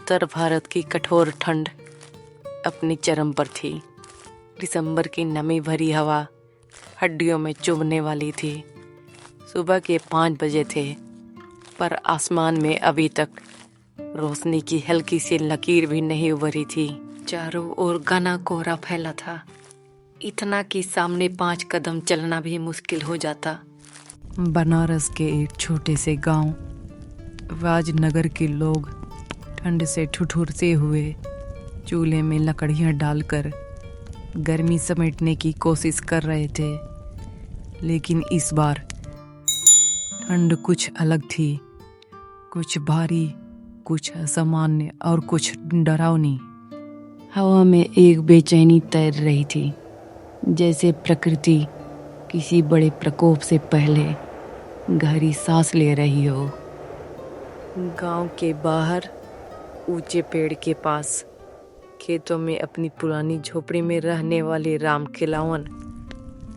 उत्तर भारत की कठोर ठंड अपनी चरम पर थी। दिसंबर की नमी भरी हवा हड्डियों में चुभने वाली थी। सुबह के 5 बजे थे, पर आसमान में अभी तक रोशनी की हल्की सी लकीर भी नहीं उभरी थी। चारों ओर घना कोहरा फैला था, इतना कि सामने 5 कदम चलना भी मुश्किल हो जाता। बनारस के एक छोटे से गांव राजनगर के लोग ठंड से ठिठुरते हुए चूल्हे में लकड़ियां डालकर गर्मी समेटने की कोशिश कर रहे थे। लेकिन इस बार ठंड कुछ अलग थी, कुछ भारी, कुछ असामान्य और कुछ डरावनी। हवा में एक बेचैनी तैर रही थी, जैसे प्रकृति किसी बड़े प्रकोप से पहले गहरी सांस ले रही हो। गांव के बाहर ऊंचे पेड़ के पास खेतों में अपनी पुरानी झोपड़ी में रहने वाले राम खिलावन,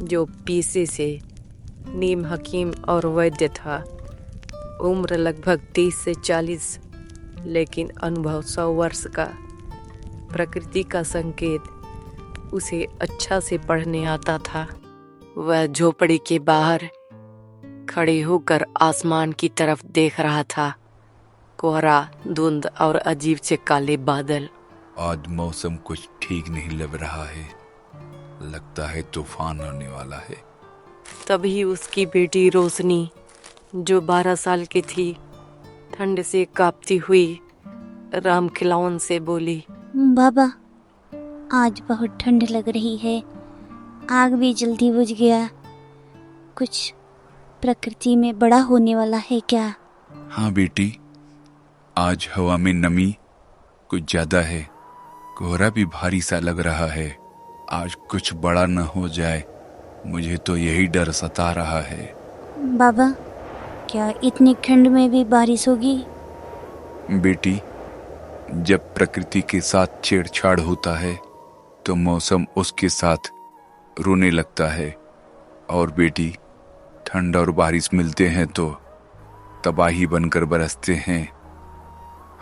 जो पेशे से नीम हकीम और वैद्य था, उम्र लगभग 30 से 40, लेकिन अनुभव 100 वर्ष का। प्रकृति का संकेत उसे अच्छा से पढ़ने आता था। वह झोपड़ी के बाहर खड़े होकर आसमान की तरफ देख रहा था। कोहरा, धुंध और अजीब से काले बादल। आज मौसम कुछ ठीक नहीं लग रहा है, लगता है तूफान आने वाला है। तभी उसकी बेटी रोशनी, जो 12 साल की थी, ठंड से कांपती हुई राम खिलावन से बोली, बाबा, आज बहुत ठंड लग रही है, आग भी जल्दी बुझ गया। कुछ प्रकृति में बड़ा होने वाला है क्या? हाँ बेटी, आज हवा में नमी कुछ ज्यादा है, कोहरा भी भारी सा लग रहा है। आज कुछ बड़ा न हो जाए, मुझे तो यही डर सता रहा है। बाबा, क्या इतनी ठंड में भी बारिश होगी? बेटी, जब प्रकृति के साथ छेड़छाड़ होता है तो मौसम उसके साथ रोने लगता है। और बेटी, ठंड और बारिश मिलते हैं तो तबाही बनकर बरसते हैं,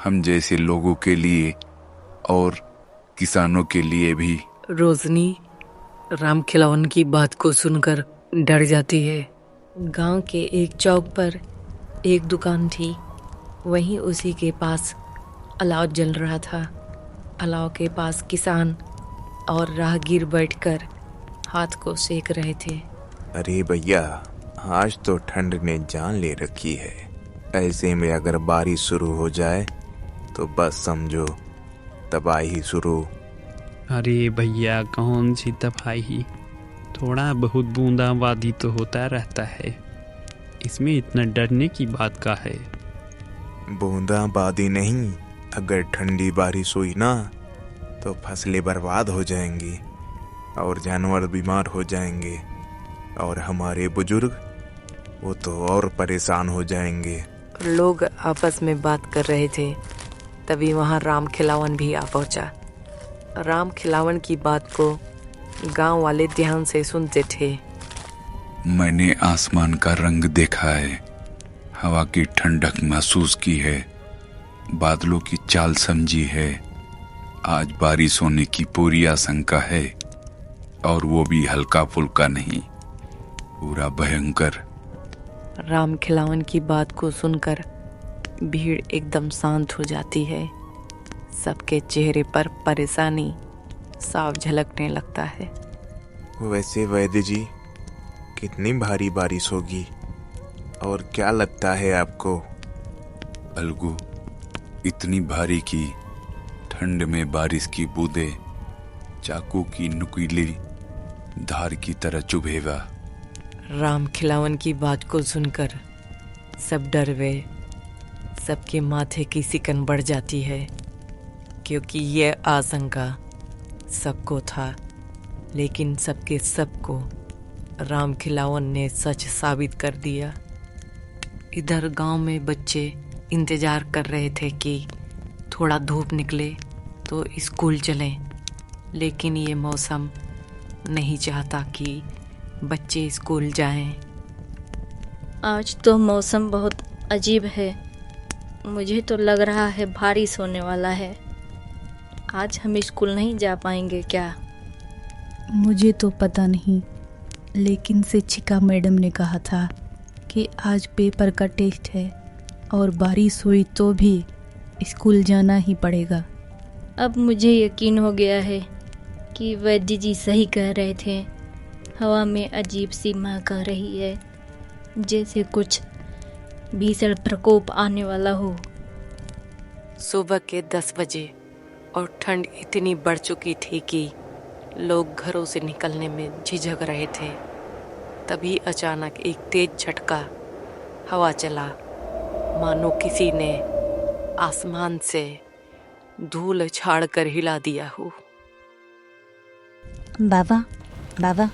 हम जैसे लोगों के लिए और किसानों के लिए भी। रोशनी राम खिलावन की बात को सुनकर डर जाती है। गांव के एक चौक पर एक दुकान थी, वहीं उसी के पास अलाव जल रहा था। अलाव के पास किसान और राहगीर बैठकर हाथ को सेक रहे थे। अरे भैया, आज तो ठंड ने जान ले रखी है। ऐसे में अगर बारिश शुरू हो जाए तो बस समझो तबाही शुरू। अरे भैया, कौन सी तबाही, थोड़ा बहुत बूंदाबांदी तो होता रहता है, इसमें इतना डरने की बात का है? बूंदाबांदी नहीं, अगर ठंडी बारिश हुई ना तो फसलें बर्बाद हो जाएंगी और जानवर बीमार हो जाएंगे, और हमारे बुजुर्ग वो तो और परेशान हो जाएंगे। लोग आपस में बात कर रहे थे, तभी वहां राम खिलावन भी आ पहुंचा। राम खिलावन की बात को गांव वाले ध्यान से सुनते थे। मैंने आसमान का रंग देखा है, हवा की ठंडक महसूस की है, बादलों की चाल समझी है। आज बारिश होने की पूरी आशंका है, और वो भी हल्का फुल्का नहीं, पूरा भयंकर। राम खिलावन की बात को सुनकर भीड़ एकदम शांत हो जाती है। सबके चेहरे पर परेशानी साफ झलकने लगता है। वैसे वैद्य जी, कितनी भारी बारिश होगी और क्या लगता है आपको? अलगू, इतनी भारी कि ठंड में बारिश की बूंदें चाकू की नुकीली धार की तरह चुभेगा। राम खिलावन की बात को सुनकर सब डर गए। सबके माथे की सिकन बढ़ जाती है, क्योंकि यह आशंका सबको था। लेकिन सबके सबको राम खिलावन ने सच साबित कर दिया। इधर गांव में बच्चे इंतजार कर रहे थे कि थोड़ा धूप निकले तो स्कूल चलें, लेकिन ये मौसम नहीं चाहता कि बच्चे स्कूल जाएं। आज तो मौसम बहुत अजीब है, मुझे तो लग रहा है बारिश होने वाला है। आज हम स्कूल नहीं जा पाएंगे क्या? मुझे तो पता नहीं, लेकिन शिक्षिका मैडम ने कहा था कि आज पेपर का टेस्ट है और बारिश हुई तो भी स्कूल जाना ही पड़ेगा। अब मुझे यकीन हो गया है कि वैद्य जी सही कह रहे थे। हवा में अजीब सी महक आ रही है, जैसे कुछ भीषण प्रकोप आने वाला हो। सुबह के 10 बजे और ठंड इतनी बढ़ चुकी थी कि लोग घरों से निकलने में झिझक रहे थे। तभी अचानक एक तेज झटका हवा चला, मानो किसी ने आसमान से धूल छाड़ कर हिला दिया हो। बाबा बाबा,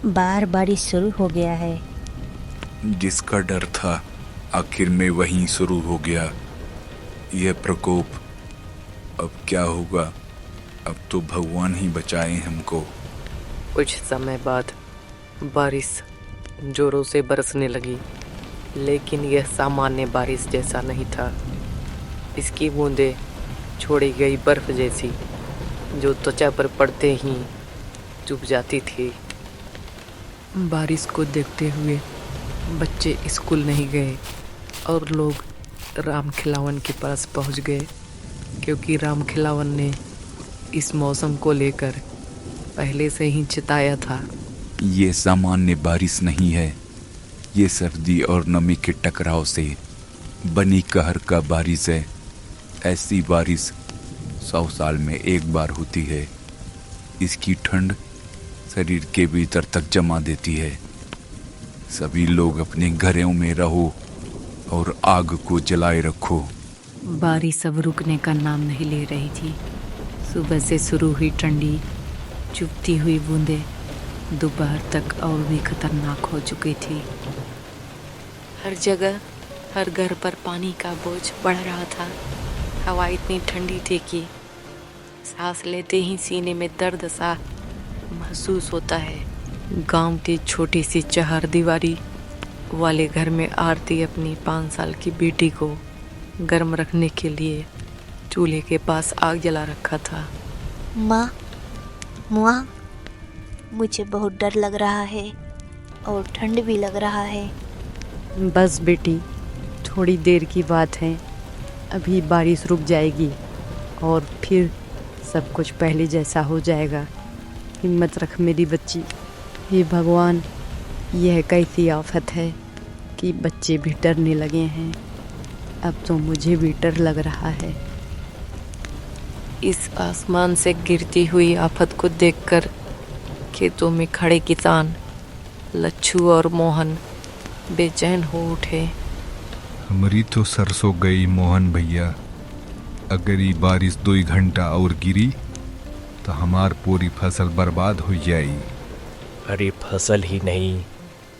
बाहर बारिश शुरू हो गया है। जिसका डर था आखिर में वहीं शुरू हो गया। यह प्रकोप अब क्या होगा? अब तो भगवान ही बचाए हमको। कुछ समय बाद बारिश जोरों से बरसने लगी, लेकिन यह सामान्य बारिश जैसा नहीं था। इसकी बूंदें छोड़ी गई बर्फ जैसी, जो त्वचा पर पड़ते ही चुभ जाती थी। बारिश को देखते हुए बच्चे स्कूल नहीं गए और लोग राम खिलावन के पास पहुंच गए, क्योंकि राम खिलावन ने इस मौसम को लेकर पहले से ही चिताया था। ये सामान्य बारिश नहीं है, ये सर्दी और नमी के टकराव से बनी कहर का बारिश है। ऐसी बारिश 100 साल में एक बार होती है। इसकी ठंड शरीर के भीतर तक जमा देती है। सभी लोग अपने घरों में रहो और आग को जलाए रखो। बारिश अब रुकने का नाम नहीं ले रही थी। सुबह से शुरू हुई ठंडी चुभती हुई बूंदें दोपहर तक और भी खतरनाक हो चुकी थी। हर जगह, हर घर पर पानी का बोझ बढ़ रहा था। हवा इतनी ठंडी थी कि सांस लेते ही सीने में दर्द सा महसूस होता है। गांव की छोटी सी चार दीवारी वाले घर में आरती अपनी 5 साल की बेटी को गर्म रखने के लिए चूल्हे के पास आग जला रखा था। माँ, मुझे बहुत डर लग रहा है और ठंड भी लग रहा है। बस बेटी, थोड़ी देर की बात है। अभी बारिश रुक जाएगी और फिर सब कुछ पहले जैसा हो जाएगा। हिम्मत रख मेरी बच्ची। हे भगवान, यह कैसी आफत है कि बच्चे भी डरने लगे हैं। अब तो मुझे भी डर लग रहा है। इस आसमान से गिरती हुई आफत को देखकर खेतों में खड़े किसान लच्छू और मोहन बेचैन हो उठे। हमारी तो सरसों गई मोहन भैया। अगर ये बारिश 2 घंटा और गिरी तो हमार पूरी फसल बर्बाद हो जाएगी। अरे फसल ही नहीं,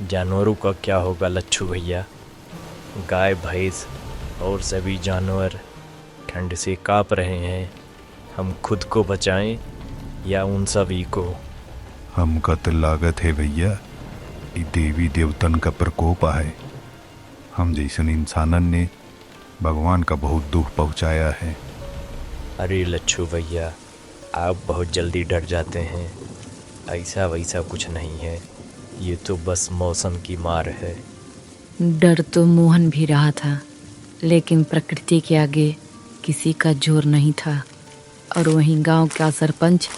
जानवरों का क्या होगा लच्छू भैया? गाय, भैंस और सभी जानवर ठंड से काँप रहे हैं। हम खुद को बचाएं या उन सभी को? हमका तो लागत है भैया, ये देवी देवतन का प्रकोप है। हम जैसन इंसानन ने भगवान का बहुत दुख पहुंचाया है। अरे लच्छू भैया, आप बहुत जल्दी डर जाते हैं। ऐसा वैसा कुछ नहीं है, ये तो बस मौसम की मार है। डर तो मोहन भी रहा था, लेकिन प्रकृति के आगे किसी का जोर नहीं था। और वहीं गांव का सरपंच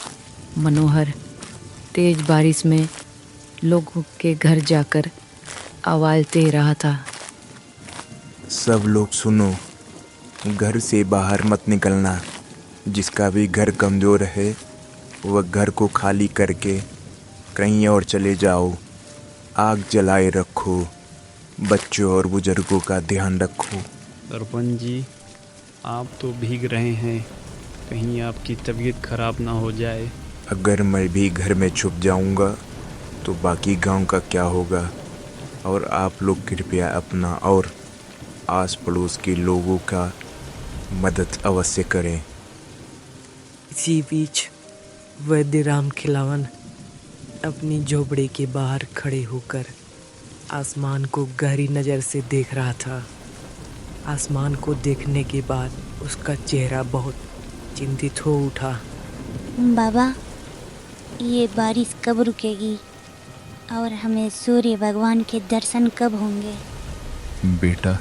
मनोहर तेज बारिश में लोगों के घर जाकर आवाज़ दे रहा था। सब लोग सुनो, घर से बाहर मत निकलना। जिसका भी घर कमज़ोर है वह घर को खाली करके कहीं और चले जाओ। आग जलाए रखो। बच्चों और बुजुर्गों का ध्यान रखो। सरपंच जी, आप तो भीग रहे हैं, कहीं आपकी तबीयत खराब ना हो जाए। अगर मैं भी घर में छुप जाऊंगा तो बाकी गांव का क्या होगा? और आप लोग कृपया अपना और आस पड़ोस के लोगों का मदद अवश्य करें। इसी बीच वैद्य राम खिलावन अपनी झोपड़ी के बाहर खड़े होकर आसमान को गहरी नज़र से देख रहा था। आसमान को देखने के बाद उसका चेहरा बहुत चिंतित हो उठा। बाबा, ये बारिश कब रुकेगी और हमें सूर्य भगवान के दर्शन कब होंगे? बेटा,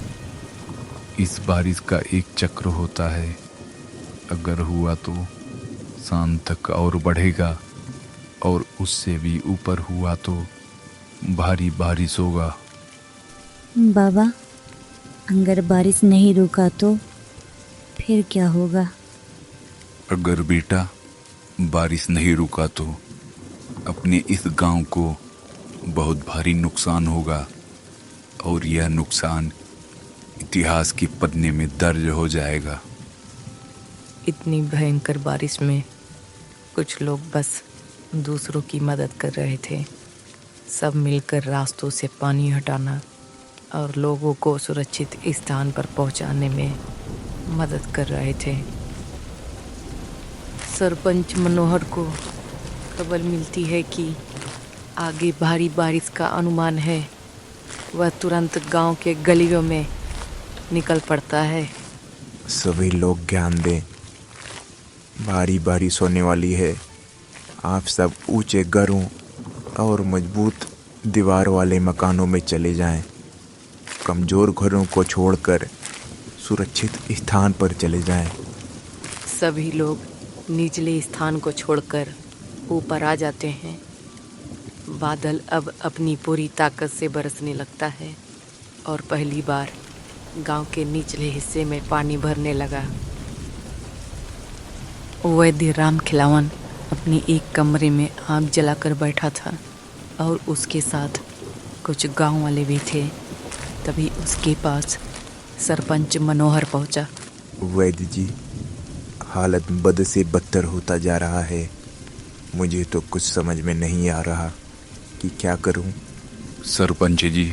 इस बारिश का एक चक्र होता है। अगर हुआ तो शाम तक और बढ़ेगा, और उससे भी ऊपर हुआ तो भारी बारिश होगा। बाबा, अगर बारिश नहीं रुका तो फिर क्या होगा? अगर बेटा बारिश नहीं रुका तो अपने इस गांव को बहुत भारी नुकसान होगा, और यह नुकसान इतिहास के पन्ने में दर्ज हो जाएगा। इतनी भयंकर बारिश में कुछ लोग बस दूसरों की मदद कर रहे थे। सब मिलकर रास्तों से पानी हटाना और लोगों को सुरक्षित स्थान पर पहुंचाने में मदद कर रहे थे। सरपंच मनोहर को खबर मिलती है कि आगे भारी बारिश का अनुमान है। वह तुरंत गांव के गलियों में निकल पड़ता है। सभी लोग ज्ञान दें, भारी बारिश होने वाली है। आप सब ऊंचे घरों और मजबूत दीवार वाले मकानों में चले जाएं। कमज़ोर घरों को छोड़कर सुरक्षित स्थान पर चले जाएं। सभी लोग निचले स्थान को छोड़कर ऊपर आ जाते हैं। बादल अब अपनी पूरी ताकत से बरसने लगता है और पहली बार गांव के निचले हिस्से में पानी भरने लगा। वैद्य राम खिलावन अपनी एक कमरे में आग जलाकर बैठा था और उसके साथ कुछ गांव वाले भी थे। तभी उसके पास सरपंच मनोहर पहुंचा। वैद्य जी, हालत बद से बदतर होता जा रहा है। मुझे तो कुछ समझ में नहीं आ रहा कि क्या करूं। सरपंच जी,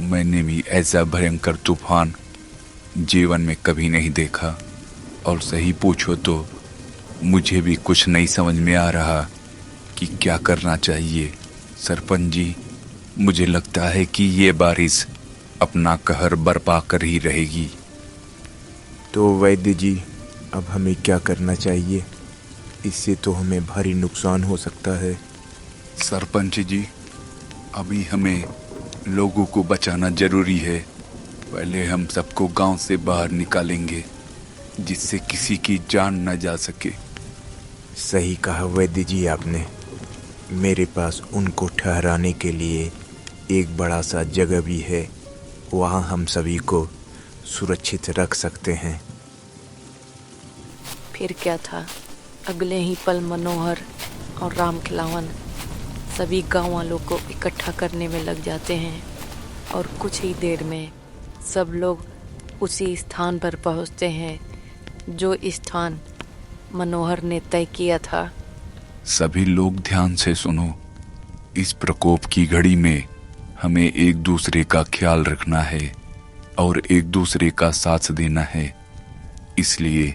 मैंने भी ऐसा भयंकर तूफान जीवन में कभी नहीं देखा, और सही पूछो तो मुझे भी कुछ नहीं समझ में आ रहा कि क्या करना चाहिए। सरपंच जी, मुझे लगता है कि ये बारिश अपना कहर बरपा कर ही रहेगी। तो वैद्य जी, अब हमें क्या करना चाहिए? इससे तो हमें भारी नुकसान हो सकता है। सरपंच जी, अभी हमें लोगों को बचाना जरूरी है। पहले हम सबको गांव से बाहर निकालेंगे, जिससे किसी की जान न जा सके। सही कहा वैद्य जी आपने। मेरे पास उनको ठहराने के लिए एक बड़ा सा जगह भी है। वहाँ हम सभी को सुरक्षित रख सकते हैं। फिर क्या था, अगले ही पल मनोहर और राम खिलावन सभी गांव वालों को इकट्ठा करने में लग जाते हैं और कुछ ही देर में सब लोग उसी स्थान पर पहुंचते हैं जो स्थान मनोहर ने तय किया था। सभी लोग ध्यान से सुनो। इस प्रकोप की घड़ी में हमें एक दूसरे का ख्याल रखना है और एक दूसरे का साथ देना है। इसलिए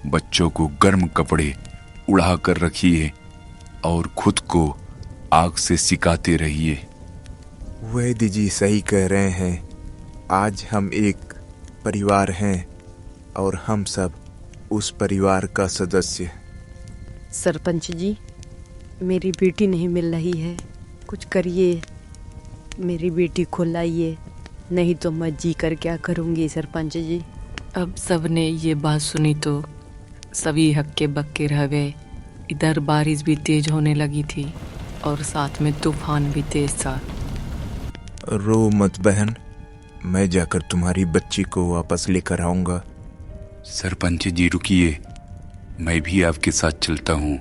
बच्चों को गर्म कपड़े उड़ा कर रखिए और खुद को आग से सिकाते रहिए। वैद्य जी सही कह रहे हैं। आज हम एक परिवार हैं और हम सब उस परिवार का सदस्य। सरपंच जी, मेरी बेटी नहीं मिल रही है, कुछ करिए। मेरी बेटी को लाइए, नहीं तो मैं जी कर क्या करूँगी सरपंच जी। अब सब ने ये बात सुनी तो सभी हक्के बक्के रह गए। इधर बारिश भी तेज होने लगी थी और साथ में तूफान भी तेज था। रो मत बहन, मैं जाकर तुम्हारी बच्ची को वापस लेकर आऊंगा। सरपंच जी रुकिए, मैं भी आपके साथ चलता हूँ।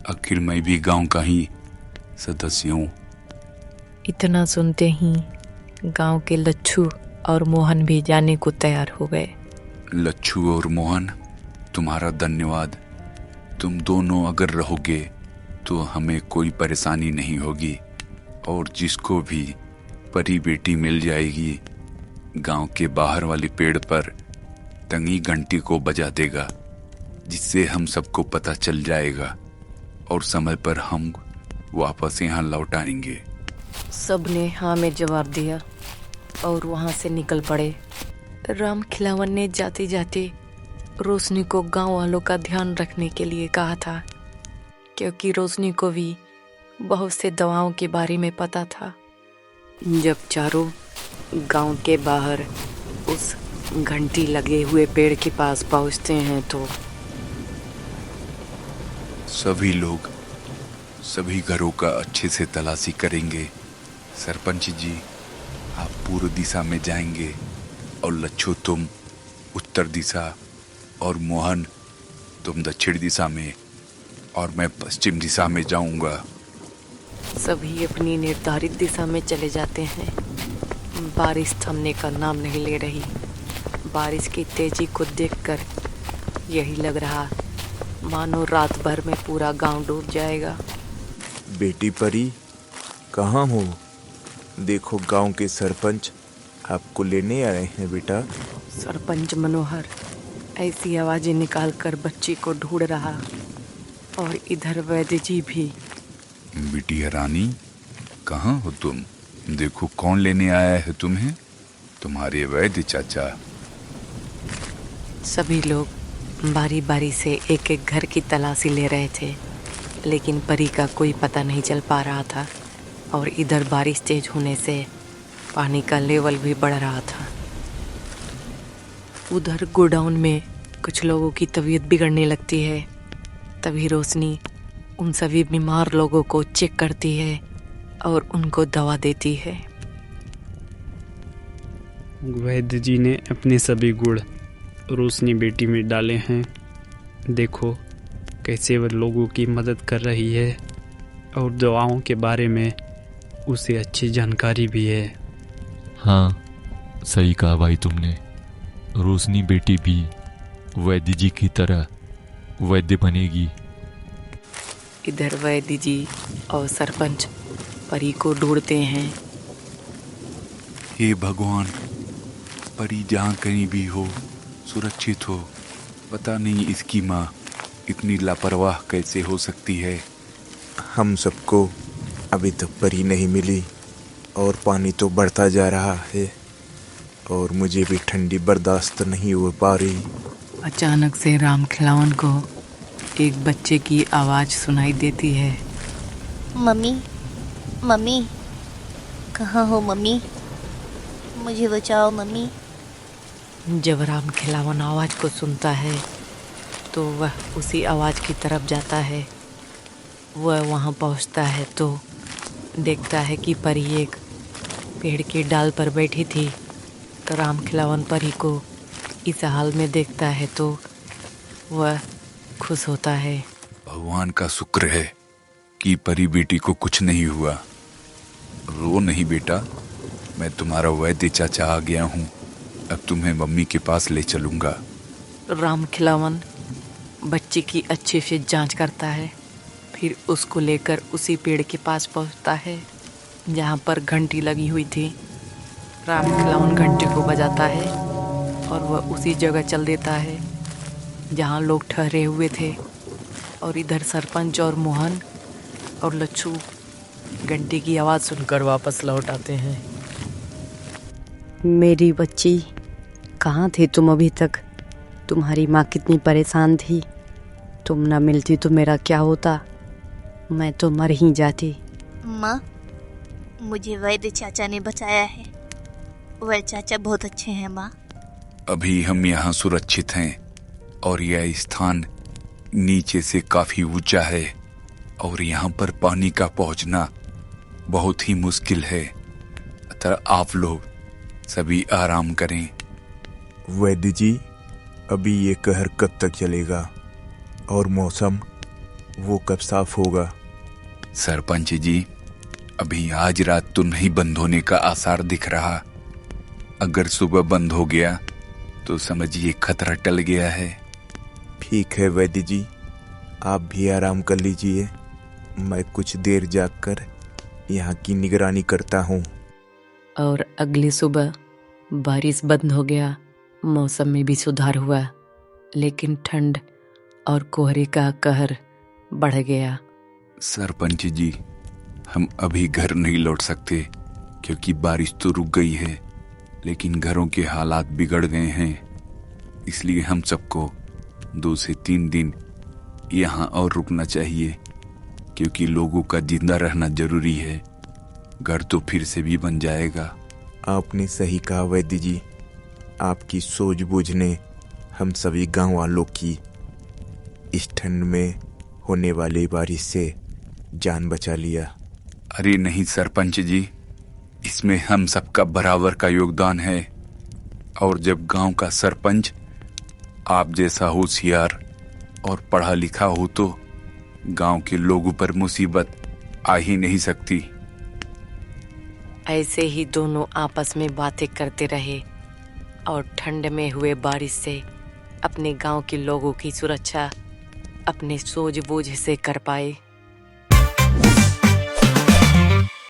आखिर मैं भी गांव का ही सदस्य हूँ। इतना सुनते ही गांव के लच्छू और मोहन भी जाने को तैयार हो गए। लच्छू और मोहन, तुम्हारा धन्यवाद। तुम दोनों अगर रहोगे तो हमें कोई परेशानी नहीं होगी, और जिसको भी परी बेटी मिल जाएगी गांव के बाहर वाले पेड़ पर तंगी घंटी को बजा देगा, जिससे हम सबको पता चल जाएगा और समय पर हम वापस यहाँ लौट आएंगे। सब ने हाँ में जवाब दिया और वहाँ से निकल पड़े। राम खिलावन ने जाते जाते रोशनी को गांव वालों का ध्यान रखने के लिए कहा था, क्योंकि रोशनी को भी बहुत से दवाओं के बारे में पता था। जब चारों गांव के बाहर उस घंटी लगे हुए पेड़ के पास पहुंचते हैं तो सभी लोग सभी घरों का अच्छे से तलाशी करेंगे। सरपंच जी, आप पूर्व दिशा में जाएंगे और लच्छू तुम उत्तर दिशा और मोहन तुम दक्षिण दिशा में और मैं पश्चिम दिशा में जाऊंगा। सभी अपनी निर्धारित दिशा में चले जाते हैं। बारिश थमने का नाम नहीं ले रही। बारिश की तेजी को देखकर यही लग रहा मानो रात भर में पूरा गांव डूब जाएगा। बेटी परी, कहाँ हो? देखो, गांव के सरपंच आपको लेने आए हैं बेटा। सरपंच मनोहर ऐसी आवाजें निकालकर बच्ची को ढूंढ रहा और इधर वैद्य जी भी। बिटिया रानी, कहाँ हो तुम? देखो कौन लेने आया है तुम्हें, तुम्हारे वैद्य चाचा। सभी लोग बारी बारी से एक एक घर की तलाशी ले रहे थे, लेकिन परी का कोई पता नहीं चल पा रहा था। और इधर बारिश तेज होने से पानी का लेवल भी बढ़ रहा था। उधर गोडाउन में कुछ लोगों की तबीयत बिगड़ने लगती है। तभी रोशनी उन सभी बीमार लोगों को चेक करती है और उनको दवा देती है। वैद्य जी ने अपने सभी गुण रोशनी बेटी में डाले हैं। देखो कैसे वह लोगों की मदद कर रही है और दवाओं के बारे में उसे अच्छी जानकारी भी है। हाँ, सही कहा भाई तुमने। रोशनी बेटी भी वैद्य जी की तरह वैद्य बनेगी। इधर वैद्य जी और सरपंच परी को ढूंढते हैं। हे भगवान, परी जहाँ कहीं भी हो सुरक्षित हो। पता नहीं इसकी माँ इतनी लापरवाह कैसे हो सकती है। हम सबको अभी तक परी नहीं मिली और पानी तो बढ़ता जा रहा है और मुझे भी ठंडी बर्दाश्त नहीं हो पा रही। अचानक से राम खिलावन को एक बच्चे की आवाज़ सुनाई देती है। मम्मी, मम्मी, कहाँ हो मम्मी? मुझे बचाओ मम्मी। जब राम खिलावन आवाज़ को सुनता है तो वह उसी आवाज़ की तरफ जाता है। वह वहाँ पहुँचता है तो देखता है कि परी एक पेड़ के डाल पर बैठी थी। तो राम खिलावन परी को इस हाल में देखता है तो वह खुश होता है। भगवान का शुक्र है कि परी बेटी को कुछ नहीं हुआ। रो नहीं बेटा, मैं तुम्हारा वैद्य चाचा आ गया हूँ। अब तुम्हें मम्मी के पास ले चलूँगा। राम खिलावन बच्ची की अच्छे से जांच करता है, फिर उसको लेकर उसी पेड़ के पास पहुँचता है जहाँ पर घंटी लगी हुई थी। राम खिलावन घंटी को बजाता है और वह उसी जगह चल देता है जहाँ लोग ठहरे हुए थे। और इधर सरपंच और मोहन और लच्छू घंटी की आवाज़ सुनकर वापस लौट आते हैं। मेरी बच्ची, कहाँ थे तुम अभी तक? तुम्हारी माँ कितनी परेशान थी। तुम ना मिलती तो मेरा क्या होता? मैं तो मर ही जाती। माँ, मुझे वैद्य चाचा ने बचाया है। वह चाचा बहुत अच्छे हैं माँ। अभी हम यहाँ सुरक्षित हैं और यह स्थान नीचे से काफी ऊंचा है और यहाँ पर पानी का पहुँचना बहुत ही मुश्किल है। अतः आप लोग सभी आराम करें। वैद्य जी, अभी ये कहर कब तक चलेगा और मौसम वो कब साफ होगा? सरपंच जी, अभी आज रात तो नहीं बंद होने का आसार दिख रहा। अगर सुबह बंद हो गया तो समझिए खतरा टल गया है। ठीक है वैद्य जी, आप भी आराम कर लीजिए। मैं कुछ देर जागकर यहाँ की निगरानी करता हूँ। और अगली सुबह बारिश बंद हो गया। मौसम में भी सुधार हुआ, लेकिन ठंड और कोहरे का कहर बढ़ गया। सरपंच जी, हम अभी घर नहीं लौट सकते क्योंकि बारिश तो रुक गई है, लेकिन घरों के हालात बिगड़ गए हैं, इसलिए हम सबको 2 से 3 दिन यहाँ और रुकना चाहिए, क्योंकि लोगों का जिंदा रहना जरूरी है। घर तो फिर से भी बन जाएगा। आपने सही कहा वैद्य जी। आपकी सूझबूझ ने हम सभी गांव वालों की इस ठंड में होने वाली बारिश से जान बचा लिया। अरे नहीं सरपंच जी, इसमें हम सबका बराबर का योगदान है। और जब गांव का सरपंच आप जैसा होशियार और पढ़ा लिखा हो तो गांव के लोगों पर मुसीबत आ ही नहीं सकती। ऐसे ही दोनों आपस में बातें करते रहे और ठंड में हुए बारिश से अपने गांव के लोगों की सुरक्षा अपने सूझबूझ से कर पाए।